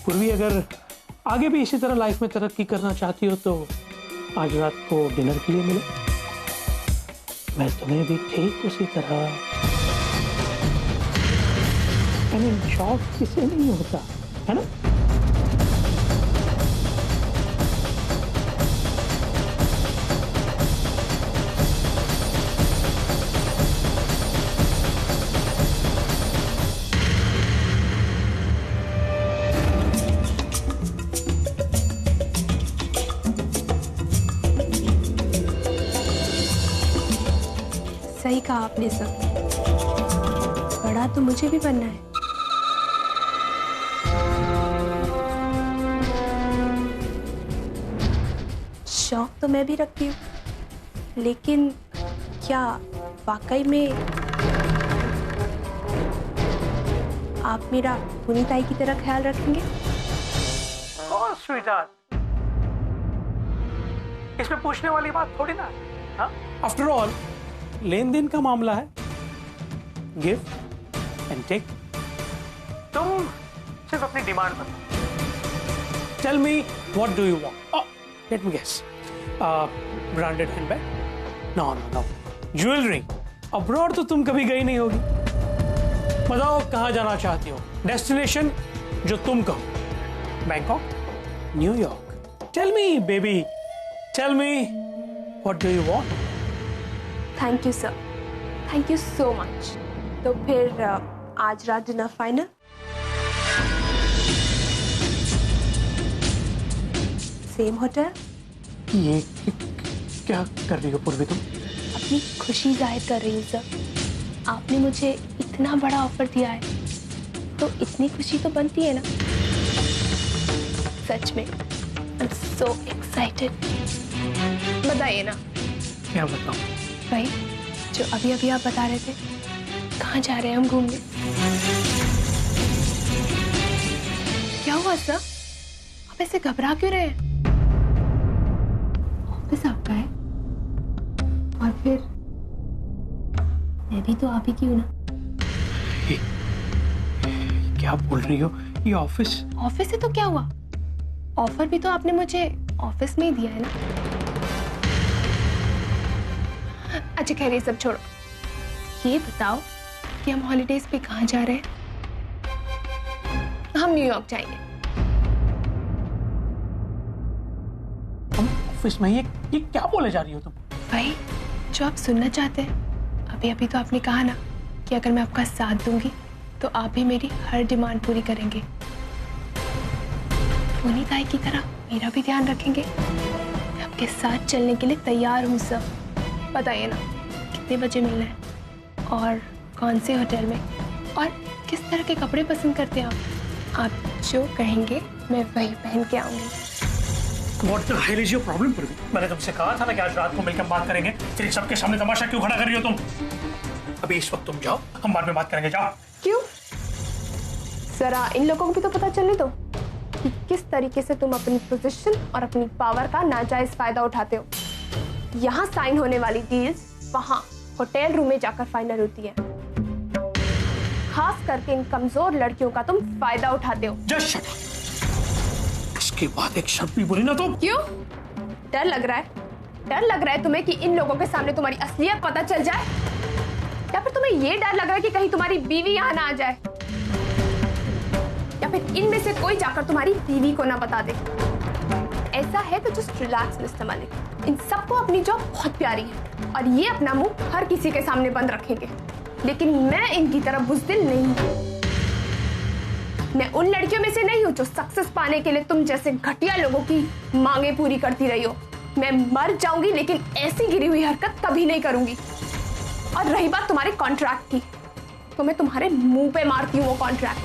पूर्वी, अगर आगे भी इसी तरह लाइफ में तरक्की करना चाहती हो तो आज रात को डिनर के लिए मिलो। मैं तुम्हें भी ठीक उसी तरह, शौक किसे नहीं होता, है ना? सही कहा आपने सब, बड़ा तो मुझे भी बनना है। शौक तो मैं भी रखती हूँ, लेकिन क्या वाकई में आप मेरा पुनीताई की तरह ख्याल रखेंगे? स्वीटहार्ट, इसमें पूछने वाली बात थोड़ी ना। आफ्टर ऑल लेन देन का मामला है, गिव एंड टेक। तुम सिर्फ अपनी डिमांड बताओ। Tell me what do you want. Let me guess, branded handbag? No no no. Jewellery? Abroad तो तुम कभी गई नहीं होगी। बताओ कहां जाना चाहती हो, डेस्टिनेशन जो तुम कहो। Bangkok, New York? Tell me baby, tell me what do you want. Thank you sir, thank you so much. तो फिर आज रात डिनर फाइनल? Same hotel? ये क्या कर रही हो पूर्वी तुम? अपनी खुशी जाहिर कर रही हूँ सर। आपने मुझे इतना बड़ा ऑफर दिया है तो इतनी खुशी तो बनती है ना। सच में आई एम सो एक्साइटेड। बताइए ना। क्या बताऊं? भाई जो अभी अभी आप बता रहे थे, कहाँ जा रहे हैं हम घूमने? क्या हुआ सर, आप ऐसे घबरा क्यों रहे हैं? ऑफिस आपका है और फिर मैं भी तो आप ही की हूँ ना। क्या बोल रही हो? ये ऑफिस? ऑफिस है तो क्या हुआ, ऑफर भी तो आपने मुझे ऑफिस में ही दिया है ना। अच्छा खैर ये सब छोड़ो, ये बताओ कि हम हॉलीडेज पे कहाँ जा रहे हैं? हम न्यूयॉर्क जाएंगे। हम ऑफिस में? ये क्या बोले जा रही हो तुम? भाई जो आप सुनना चाहते हैं, अभी अभी तो आपने कहा ना कि अगर मैं आपका साथ दूंगी तो आप भी मेरी हर डिमांड पूरी करेंगे। पुनीताई की तरह मेरा भी ध्यान रखेंगे। मैं आपके साथ चलने के लिए तैयार हूँ सर। बताइए ना कितने बजे मिलना है और कौन से होटल में, और किस तरह के कपड़े पसंद करते हैं आप जो कहेंगे मैं वही पहन के आऊंगी। What the hell is your problem पूर्वी? मैंने तुमसे कहा था ना कि आज रात को मिलकर बात करेंगे, फिर सबके सामने तमाशा क्यों खड़ा कर रही हो तुम? अभी इस वक्त तुम जाओ, हम बाद में बात करेंगे, जाओ। क्यों? जरा इन लोगों को भी तो पता चलने दो कि किस तरीके से तुम अपनी पोजीशन और अपनी पावर का नाजायज फायदा उठाते हो। यहाँ साइन होने वाली डील्स वहाँ होटल रूम में जाकर फाइनल होती है। खास करके इन कमजोर लड़कियों का तुम फायदा उठाते हो। Just shut up। इसके बाद एक शब्द भी बोली ना तुम। क्यों? डर लग रहा है? डर लग रहा है तुम्हें कि इन लोगों के सामने तुम्हारी असलियत पता चल जाए, या फिर तुम्हें ये डर लग रहा है कि कहीं तुम्हारी बीवी यहाँ ना आ जाए, या फिर इनमें से कोई जाकर तुम्हारी बीवी को ना बता दे? ऐसा है तो जस्ट रिलैक्स मिस्टर मलिक। इन सबको अपनी जॉब बहुत प्यारी है और ये अपना मुंह हर किसी के सामने बंद रखेंगे, लेकिन मैं इनकी तरह बुज़दिल नहीं हूँ। मैं उन लड़कियों में से नहीं हूँ जो सक्सेस पाने के लिए तुम जैसे घटिया लोगों की मांगे पूरी करती रही हो। मैं मर जाऊंगी लेकिन ऐसी गिरी हुई हरकत कभी नहीं करूंगी। और रही बात तुम्हारे कॉन्ट्रैक्ट की, तो मैं तुम्हारे मुंह पे मारती हूँ वो कॉन्ट्रैक्ट।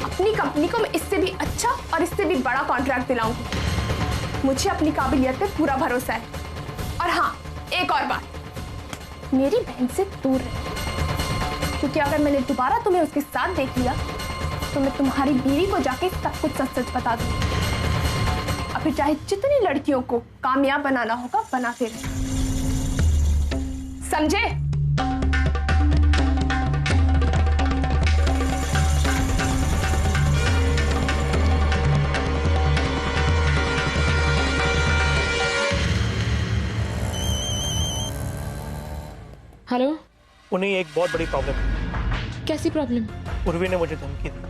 अपनी कंपनी को मैं इससे भी अच्छा और इससे भी बड़ा कॉन्ट्रैक्ट दिलाऊंगी। मुझे अपनी काबिलियत पे पूरा भरोसा है। और हाँ, एक और बात, मेरी बहन से दूर रहे, क्योंकि अगर मैंने दोबारा तुम्हें उसके साथ देख लिया तो मैं तुम्हारी बीवी को जाके सब कुछ सच सच बता दूंगी। और फिर चाहे जितनी लड़कियों को कामयाब बनाना होगा बनाते रहे, समझे? हेलो। उन्हें एक बहुत बड़ी प्रॉब्लम है। कैसी प्रॉब्लम? उर्वी ने मुझे धमकी दी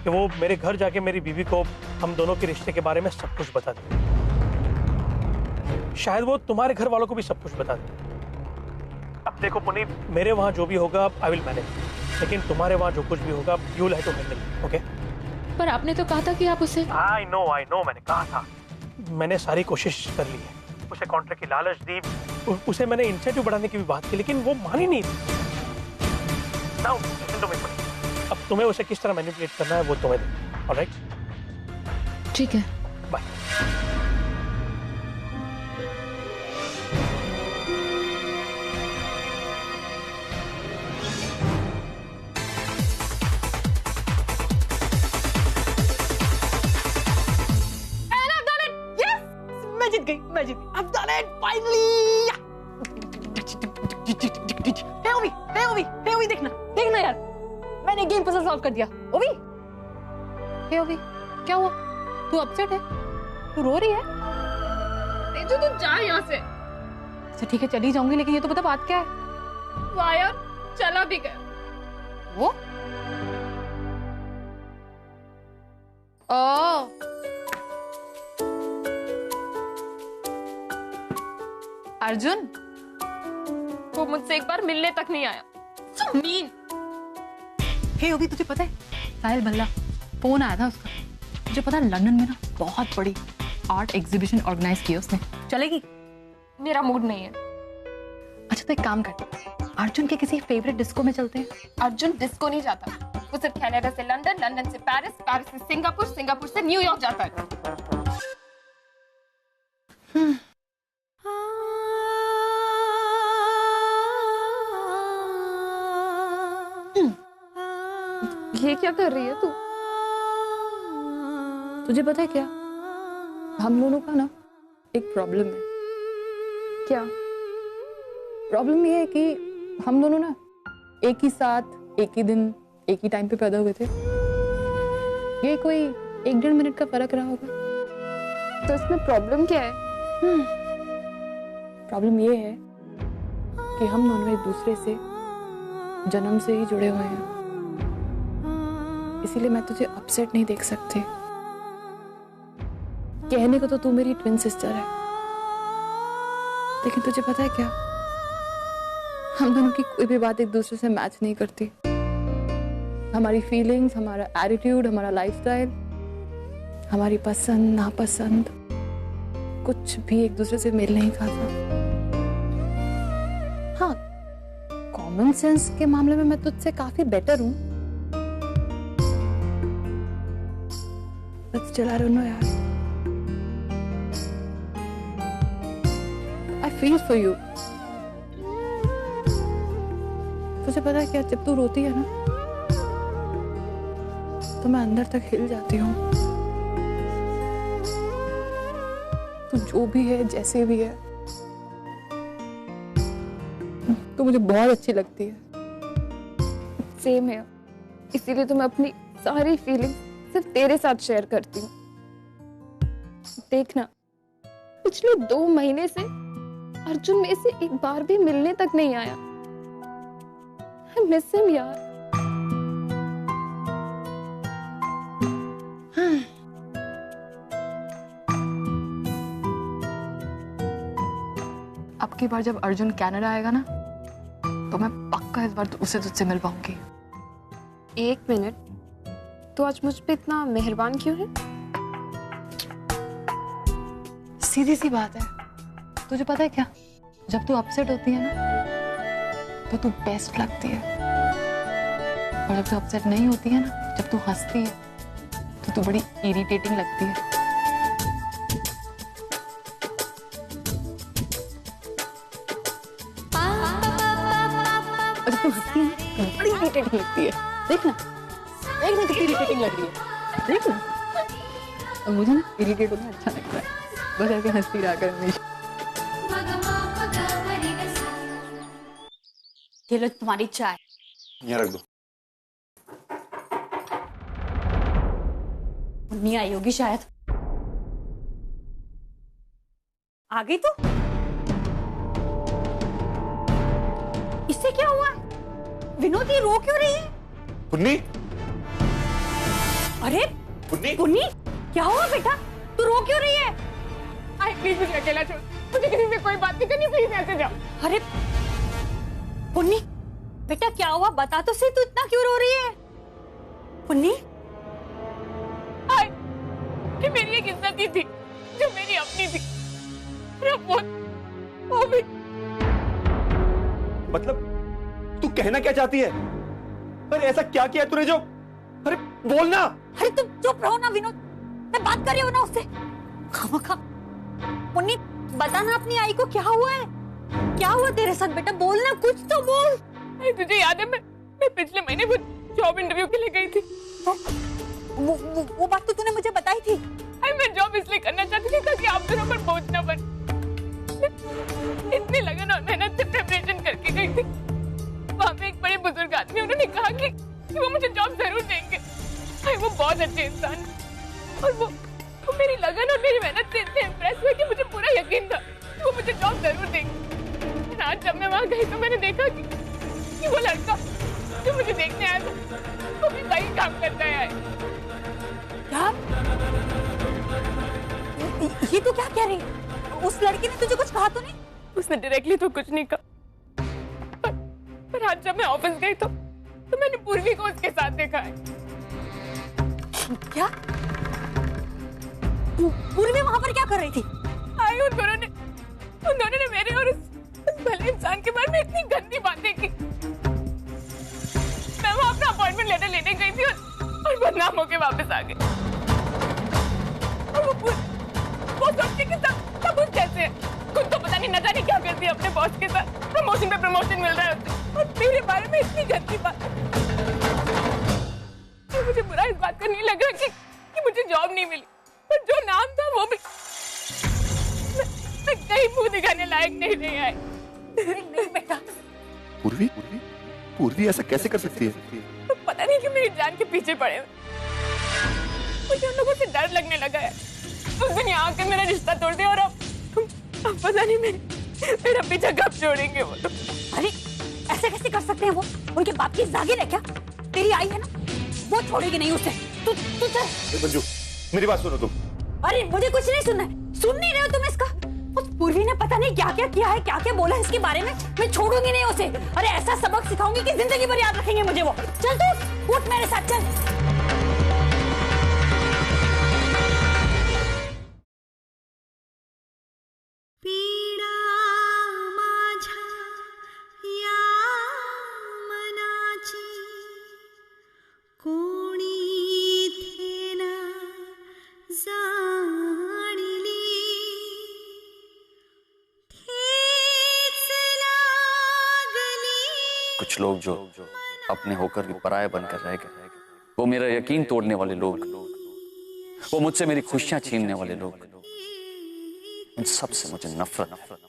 कि वो मेरे घर जाके मेरी बीवी को हम दोनों के रिश्ते के बारे में सब कुछ बता दे। शायद वो तुम्हारे घर वालों को भी सब कुछ बता दे। अब देखो पुनीत, मेरे वहां जो भी होगा आई विल मैनेज, लेकिन तुम्हारे वहां जो कुछ भी होगा you will have to handle, okay? पर आपने तो कहा था कि आप उसे। आई नो, मैंने कहा था। मैंने सारी कोशिश कर ली है, उसे कॉन्ट्रैक्ट की लालच दी, उसे मैंने इंसेंटिव बढ़ाने की भी बात की, लेकिन वो मानी नहीं थी। Now listen to me Puneet, अब तुम्हें उसे किस तरह मैनिपुलेट करना है वो तुम्हें देखना, ऑलराइट? ठीक है, बाय। मैं जीत गई। I've done it finally! हे ओवी देखना यार, मैंने गेम पजल सॉल्व कर दिया। ओवी, हे ओवी, क्या हुआ? तू अपसेट है? तू रो रही है? तेजू तू जा यहाँ से। अच्छा ठीक है, चली जाऊंगी, लेकिन ये तो बता बात क्या है? वायर चला भी गया। वो? ओ अर्जुन, वो मुझसे एक बार मिलने तक नहीं आया। So mean. हे ओवी, तुझे पता है साहिल भल्ला फोन आया था उसका। तुझे पता है लंदन में ना बहुत बड़ी आर्ट एग्जीबिशन ऑर्गेनाइज की है उसने। चलेगी? मेरा मूड नहीं है। अच्छा तो एक काम कर, अर्जुन के किसी फेवरेट डिस्को में चलते हैं। अर्जुन डिस्को नहीं जाता, वो सिर्फ कनाडा से लंदन, लंदन से पेरिस, पेरिस से सिंगापुर, सिंगापुर से न्यूयॉर्क जाता है। ये क्या कर रही है तू? तुझे पता है क्या, हम दोनों का ना एक प्रॉब्लम है। क्या प्रॉब्लम ये है कि हम दोनों ना एक ही साथ, एक ही दिन, एक ही टाइम पे पैदा हुए थे। ये कोई 1-1.5 मिनट का फर्क रहा होगा। तो इसमें प्रॉब्लम क्या है? प्रॉब्लम ये है कि हम दोनों एक दूसरे से जन्म से ही जुड़े हुए हैं, इसीलिए मैं तुझे अपसेट नहीं देख सकती। कहने को तो तू मेरी ट्विन सिस्टर है, लेकिन तुझे पता है क्या, हम दोनों की कोई भी बात एक दूसरे से मैच नहीं करती। हमारी फीलिंग्स, हमारा एटीट्यूड, हमारा लाइफस्टाइल, हमारी पसंद नापसंद, कुछ भी एक दूसरे से मेल नहीं खाता। हाँ, कॉमन सेंस के मामले में मैं तुझसे काफी बेटर हूं, but still I don't know यार, आई फील फॉर यू। तुझे पता है क्या, जब तू रोती है ना तो मैं अंदर तक हिल जाती हूँ। तू जो भी है, जैसे भी है, तो मुझे बहुत अच्छी लगती है। सेम है, इसीलिए तो मैं अपनी सारी फीलिंग्स सिर्फ तेरे साथ शेयर करती हूँ। देखना, पिछले 2 महीने से अर्जुन मेरे से एक बार भी मिलने तक नहीं आया। I miss him यार। अब की बार जब अर्जुन कनाडा आएगा ना, तो मैं पक्का इस बार उसे तुझसे मिल पाऊंगी। 1 मिनट, तो आज मुझ पे इतना मेहरबान क्यों है? सीधी सी बात है, तुझे पता है क्या, जब तू अपसेट होती है ना तो तू बेस्ट लगती है, और जब तू अपसेट नहीं होती है ना, जब तू हंसती है तो तू बड़ी इरिटेटिंग लगती है। और जब तू हंसती है ना तो बड़ी इरिटेटिंग लगती है। देखना कितनी इरिटेटिंग लग रही है, देखना। और मुझे ना इरिटेट होना अच्छा लगता है, बस ऐसे हंसती रहा कर हमेशा। ये लो तुम्हारी चाय। यहाँ रख दो। मम्मी आई होगी शायद। आ गई तू? इस इसे क्या हुआ? विनोद ये रो क्यों रही है? पुन्नी, अरे पुन्नी, पुन्नी क्या हुआ बेटा? तू रो क्यों रही है? प्लीज मुझे अकेला छोड़, मुझे किसी से कोई बात नहीं करनी, प्लीज ऐसे जाओ। अरे पुन्नी बेटा क्या हुआ? बता तो सही, तू इतना क्यों रो रही है? पुन्नी कि मेरी एक इज्जत ही थी जो मेरी अपनी थी, वो भी। मतलब तू कहना क्या चाहती है? अरे ऐसा क्या किया तूने जो? अरे बोलना। अरे तुम चुप रहो ना विनोद, मैं बात कर रही हूँ ना उससे। खामखा। पुन्नी बताना अपनी आई को क्या हुआ है? क्या हुआ तेरे साथ बेटा? बोलना, कुछ तो बोल। तुझे याद है मैं पिछले महीने वो जॉब इंटरव्यू के लिए गई थी। वो बात तो तूने मुझे बताई थी। मैं जॉब इसलिए करना चाहती थी ताकि आप दोनों पर बोझ न बने। इतनी लगन और मेहनत से प्रिपरेशन करके गई थी। वहाँ पे एक बड़े बुजुर्ग आदमी, उन्होंने कहा कि वो मुझे जॉब जरूर देंगे। वो बहुत अच्छे इंसान और वो मेरी लगन और मेरी मेहनत से इतने इम्प्रेस हुए कि मुझे पूरा यकीन था कि वो मुझे जॉब जरूर देंगे। आज जब मैं वहाँ गई तो मैंने देखा कि वो लड़का जो मुझे देखने आया था वो भी वही काम करता है। क्या? ये तो क्या कह रही है? उस लड़की ने तुझे कुछ कहा तो नहीं? उसने डायरेक्टली तो कुछ नहीं कहा, पर आज जब मैं ऑफिस गई तो मैंने पूर्वी को उसके साथ देखा है। क्या? पूर्वी वहां पर क्या कर रही थी? आई उन दोनों ने मेरे और उस भले इंसान के बारे में इतनी गंदी बातें की। मैं वहां अपना अपॉइंटमेंट लेटर लेने गई थी और बदनाम होके वापस आ गई। और वो सोचती कि सब कुछ कैसे है। खुद तो पता नहीं न जाने क्या करती है अपने बॉस के साथ। प्रमोशन पे प्रमोशन मिल रहा है उसे, और मेरे बारे में इतनी गंदी बात। मुझे बुरा इस बात का नहीं लग रहा कि मुझे जॉब नहीं मिली, पर जो नाम था वो भी मैं कहीं मुंह दिखाने लायक नहीं रही है। नहीं बेटा। पूर्वी ऐसा कैसे कर सकती है? तो पता नहीं कि मेरी जान के पीछे पड़े। मुझे उन लोगों से डर लगने लगा है। उस दिन यहाँ आकर मेरा रिश्ता तोड़ दिया और अब पता नहीं मेरा पीछा कब छोड़ेंगे वो लोग। अरे ऐसे कैसे कर सकते हैं? वो उनके बाप की जागीर है क्या? तेरी आई है ना, वो छोड़ेगी नहीं उसे। तू चल। मंजू मेरी बात सुनो तुम। अरे मुझे कुछ नहीं सुनना है। सुन नहीं रहे हो तुम इसका? उस पूर्वी ने पता नहीं क्या क्या किया है, क्या क्या बोला है इसके बारे में। मैं छोड़ूंगी नहीं उसे। अरे ऐसा सबक सिखाऊंगी कि जिंदगी भर याद रखेंगे मुझे वो। चल तू उठ मेरे साथ, चल। कुछ लोग जो अपने होकर भी पराये बनकर रह गए, वो मेरा यकीन तोड़ने वाले लोग, वो मुझसे मेरी खुशियां छीनने वाले लोग, उन सब से मुझे नफरत।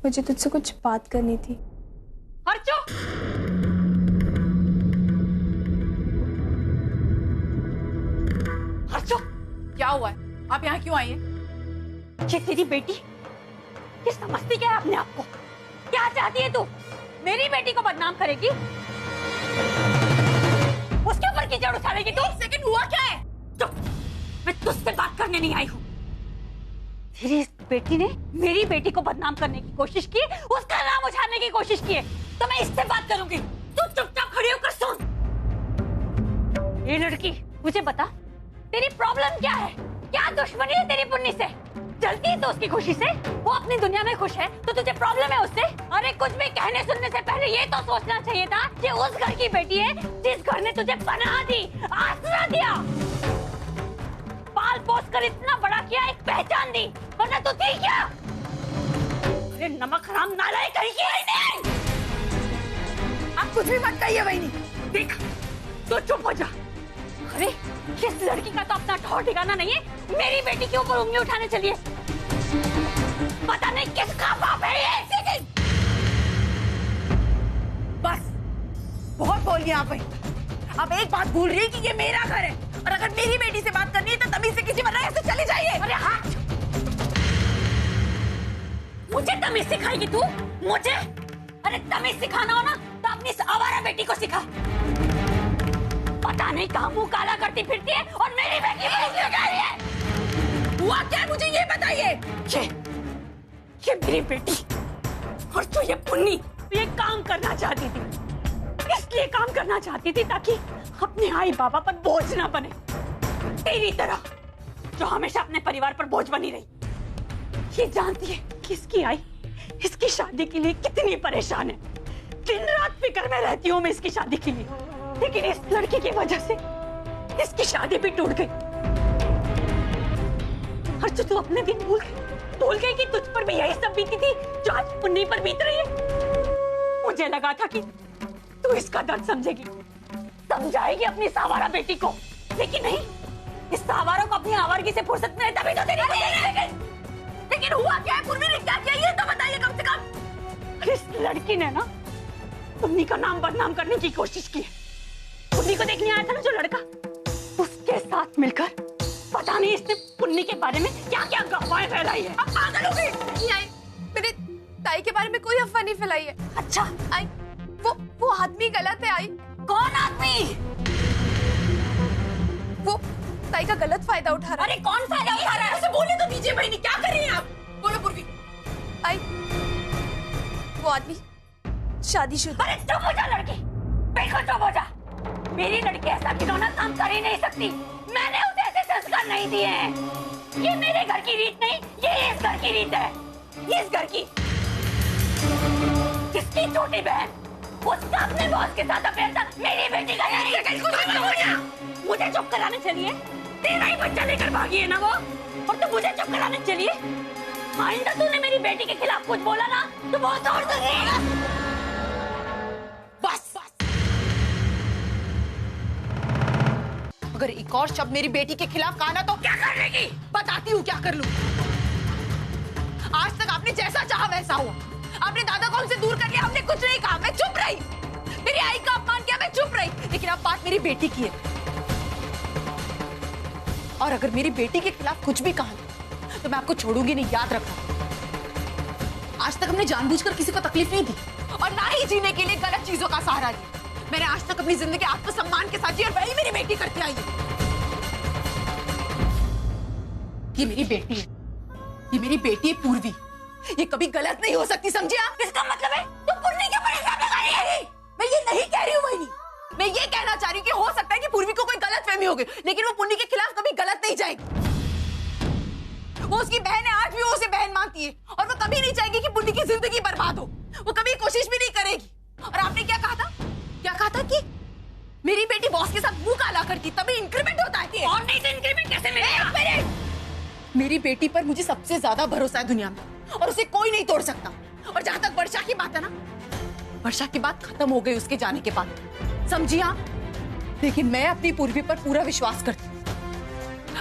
मुझे तुझसे कुछ बात करनी थी। हर्षो! हर्षो! क्या हुआ है? आप यहाँ क्यों आई हैं? ये तेरी बेटी? ये समझती क्या है अपने आप को? क्या चाहती है तू? मेरी बेटी को बदनाम करेगी? उसके ऊपर कीचड़ उछालेगी तू? एक सेकंड, हुआ क्या है? चुप! मैं तुझसे बात करने नहीं आई हूँ। तेरी इस बेटी ने मेरी बेटी को बदनाम करने की कोशिश की, उसका नाम उछालने की कोशिश की है, तो मैं इससे बात करूंगी। तू चुपचाप खड़ी होकर सुन। ये लड़की, मुझे बता, तेरी प्रॉब्लम क्या है? क्या दुश्मनी है तेरी पुन्नी से? जलती है तो उसकी खुशी से? वो अपनी दुनिया में खुश है तो तुझे प्रॉब्लम है उससे? अरे कुछ भी कहने सुनने से पहले ये तो सोचना चाहिए था कि उस घर की बेटी है जिस घर ने तुझे पनाह दी, आसरा दिया, पाल पोस कर इतना बड़ा किया, एक पहचान दी, वरना तू थी क्या? अरे नमक हराम नालायक कहीं की नहीं। कुछ भी मत कहिए वही देख, तो चुप हो जा। अरे इस लड़की का तो अपना ठौर ठिकाना नहीं है, मेरी बेटी के ऊपर उंगली उठाने चलिए। पता नहीं किसका बाप है ये। बस बहुत बोल लिया आप। अब एक बात भूल रही है कि ये मेरा घर है, और अगर मेरी बेटी से बात करनी है तो तमीज से किसी वरना ऐसे चली जाइए। अरे हाँ, मुझे तमीज सिखाएगी तू? मुझे? अरे तमीज सिखाना हो ना तो अपनी इस आवारा बेटी को सिखा। पता नहीं कहाँ मुंह काला करती फिरती है और मेरी बेटी को उंगली उठा रही है। हुआ क्या मुझे ये बताइए। ये मेरी बेटी और तू ये पुन्नी, तू ये काम करना चाहती थी, इसलिए काम करना चाहती थी ताकि अपने आई बाबा पर बोझ ना बने, तेरी तरह जो हमेशा अपने परिवार पर बोझ बनी रही। ये जानती है कि इसकी आई इसकी शादी के लिए कितनी परेशान है। दिन रात फिक्र में रहती हूँ मैं इसकी शादी के लिए, लेकिन इस लड़की की वजह से इसकी शादी भी टूट गई। और जो तू अपने दिन भूल गई कि तुझ पर भी यही सब बीती थी जो आज पुन्नी पर बीत रही है। मुझे लगा था कि तू इसका दर्द समझेगी, समझाएगी अपनी सावारा बेटी को, लेकिन नहीं। इस सावारा को अपनी आवारगी से फुर्सत मिले तभी तो तेरी। लेकिन हुआ क्या है? पूर्वी ने क्या किया ये तो बताइए कम से कम। इस लड़की ने ना पुन्नी का नाम बदनाम करने की कोशिश की है। पुन्नी को देखने आया था ना जो लड़का, उसके साथ मिलकर पता नहीं इसने पुन्नी के बारे में क्या क्या अफवाहें फैलाई है। अब पागल हो गई। नहीं आई, मेरे ताई के बारे में कोई अफवाह नहीं फैलाई है। अच्छा आई, वो आदमी गलत है। आई, कौन आदमी? वो ताई का गलत फायदा उठा रहा है। अरे कौन फायदा उठा रहा है? उसे बोलने तो दीजिए बहनी, क्या कर रही हैं आप? बोलो पूर्वी। आई, वो आदमी शादीशुदा। अरे चुप हो जा लड़की, बिल्कुल चुप हो जा। मेरी लड़की ऐसा खिलौना काम कर ही नहीं सकती। मैंने उसे ऐसे संस्कार नहीं दिए हैं। ये मेरे घर की रीत नहीं, ये इस घर की रीत है। इस घर की किसकी छोटी बहन उसका अपने बॉस के साथ अफेयर था, मेरी बेटी का नहीं। मुझे चुप कराने चलिए, तेरा ही बच्चा लेकर भागी है ना वो, और तू मुझे चुप कराने चलिए। आइंदा तूने मेरी बेटी के खिलाफ कुछ बोला ना तो बहुत और सुनिएगा। बस अगर एक और शब्द मेरी बेटी के खिलाफ कहा ना तो क्या कर लेगी? बताती हूँ क्या कर लूं। आज तक आपने जैसा चाहा वैसा हुआ। आपने दादा को हमसे दूर कर लिया, हमने कुछ नहीं कहा, मैं चुप रही। मेरी आई का अपमान किया, मैं चुप रही। लेकिन अब बात मेरी बेटी की है, और अगर मेरी बेटी के खिलाफ कुछ भी कहा तो मैं आपको छोड़ूंगी नहीं, याद रखना। आज तक हमने जानबूझकर किसी को तकलीफ नहीं दी और ना ही जीने के लिए गलत चीजों का सहारा लिया। मैंने आज तक अपनी जिंदगी आत्मसम्मान के साथ जी, और वही मेरी बेटी करती आई है। ये मेरी बेटी है, ये मेरी बेटी है पूर्वी। ये कभी गलत नहीं हो सकती, समझे आप? इसका मतलब है तुम पुन्नी के ऊपर इल्जाम लगा रही है। मैं ये नहीं कह रही हूँ वही, मैं ये कहना चाह रही हूँ कि हो सकता है कि पूर्वी को कोई गलतफहमी हो गई, लेकिन वो पुन्नी के खिलाफ कभी गलत नहीं जाएगी। वो उसकी बहन है, आज भी वो उसे बहन मानती है, और वो कभी नहीं चाहेगी कि पुन्नी की जिंदगी बर्बाद हो। वो कभी कोशिश भी नहीं करेगी। और आपने क्या कहा था? क्या कहा था कि मेरी बेटी बॉस के साथ मुंह काला करती तभी इंक्रीमेंट होता है। और नहीं तो इंक्रीमेंट कैसे मिलेगा? मेरी बेटी पर मुझे सबसे ज्यादा भरोसा है दुनिया में, और उसे कोई नहीं तोड़ सकता। और जहां तक वर्षा की बात है ना, वर्षा की बात खत्म हो गई उसके जाने के बाद, समझी आप? लेकिन मैं अपनी पूर्वी पर पूरा विश्वास करती हूँ।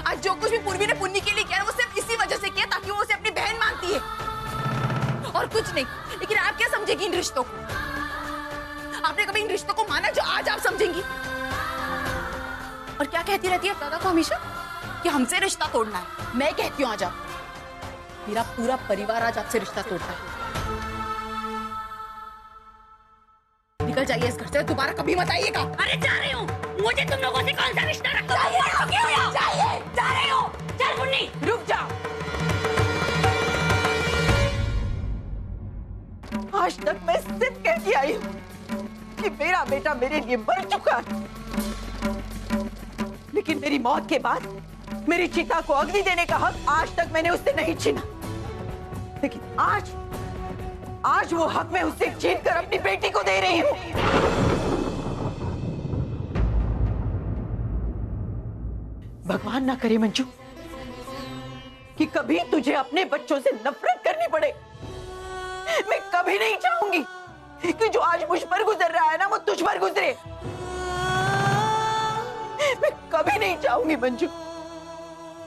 आज जो कुछ भी पूर्वी ने पुन्नी के लिए किया वो सिर्फ इसी वजह से किया ताकि वो उसे अपनी बहन मानती है, और कुछ नहीं। लेकिन आप क्या समझेगी इन रिश्तों को? आपने कभी इन रिश्तों को माना जो आज आप समझेंगी? और क्या कहती रहती है दादा को हमेशा कि हमसे रिश्ता तोड़ना है। मैं कहती हूँ आज आप, मेरा पूरा परिवार आज आपसे रिश्ता तोड़ता है। निकल जाइए इस घर से, दोबारा कभी मत आइएगा। अरे जा रही हूँ, मुझे तुम लोगों से कौन सा रिश्ता रखता है? जा रही हूँ, चल पुन्नी रुक जाओ। आज तक मैं सिर्फ कहती आई हूँ कि मेरा बेटा मेरे लिए मर चुका है, लेकिन मेरी मौत के बाद मेरी चिता को अग्नि देने का हक आज तक मैंने उससे नहीं छीना। लेकिन आज वो हक मैं उससे छीनकर अपनी बेटी को दे रही हूँ। भगवान ना करे मंजू कि कभी तुझे अपने बच्चों से नफरत करनी पड़े। मैं कभी नहीं चाहूंगी कि जो आज मुझ पर गुजर रहा है ना वो तुझ पर गुजरे। मैं कभी नहीं चाहूंगी मंजू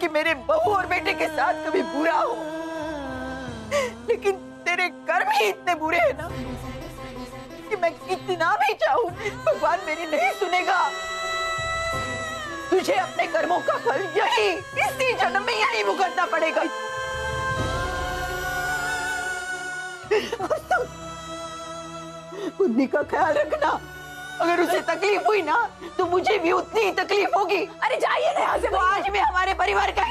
कि मेरे बहू और बेटे के साथ कभी बुरा हो, लेकिन तेरे कर्म ही इतने बुरे हैं ना कि मैं कितना भी चाहूं भगवान मेरी नहीं सुनेगा। तुझे अपने कर्मों का फल यही इसी जन्म में यही भुगतना पड़ेगा। उन्हीं का ख्याल रखना, अगर उसे तकलीफ हुई ना तो मुझे भी उतनी ही तकलीफ होगी। अरे जाइए ना यहाँ से, वो आज में हमारे परिवार का